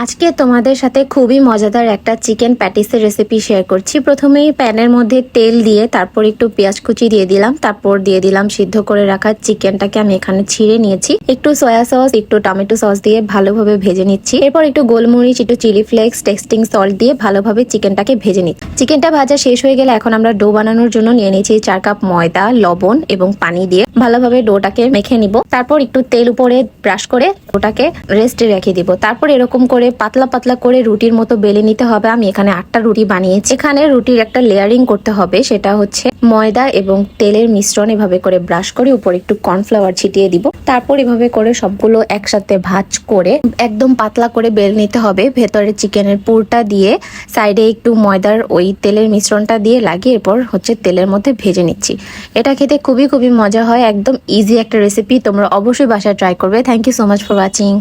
আজকে তোমাদের সাথে খুবই মজাদার একটা চিকেন প্যাটিসের রেসিপি শেয়ার করছি। প্রথমেই প্যানের মধ্যে তেল দিয়ে তারপর একটু পেঁয়াজ কুচি দিয়ে দিলাম, তারপর দিয়ে দিলাম সিদ্ধ করে রাখা চিকেনটাকে আমি এখানে ছিঁড়ে নিয়েছি। একটু সয়া সস, একটু টমেটো সস দিয়ে ভালোভাবে ভেজে নিচ্ছি। এরপর একটু গোলমরিচ, একটু চিলি ফ্লেক্স, টেস্টিং সল্ট দিয়ে ভালোভাবে চিকেনটাকে ভেজে নিচ্ছি। চিকেনটা ভাজা শেষ হয়ে গেলে এখন আমরা ডো বানানোর জন্য নিয়ে নিয়েছি 4 কাপ ময়দা, লবণ এবং পানি দিয়ে ভালোভাবে ডোটাকে মেখে নিব। তারপর একটু তেল উপরে ব্রাশ করে ডোটাকে রেস্টে রেখে দিব। তারপর এরকম করে পাতলা পাতলা করে রুটির মতো বেলে নিতে হবে। আমি এখানে 8টা রুটি বানিয়েছি। এখানে রুটির একটা লেয়ারিং করতে হবে, সেটা হচ্ছে ময়দা এবং তেলের মিশ্রণ এভাবে করে ব্রাশ করে উপর একটু কর্নফ্লাওয়ার ছিটিয়ে দিব। তারপর এভাবে করে সবগুলো একসাথে ভাঁজ করে একদম পাতলা করে বেলে নিতে হবে। ভেতরে চিকেনের পুরটা দিয়ে সাইডে একটু ময়দার ওই তেলের মিশ্রণটা দিয়ে লাগিয়ে এরপর হচ্ছে তেলের মধ্যে ভেজে নিচ্ছি। এটা খেতে খুবই মজা হয়, একদম ইজি একটা রেসিপি। তোমরা অবশ্যই বাসায় ট্রাই করবে। Thank you so much for watching.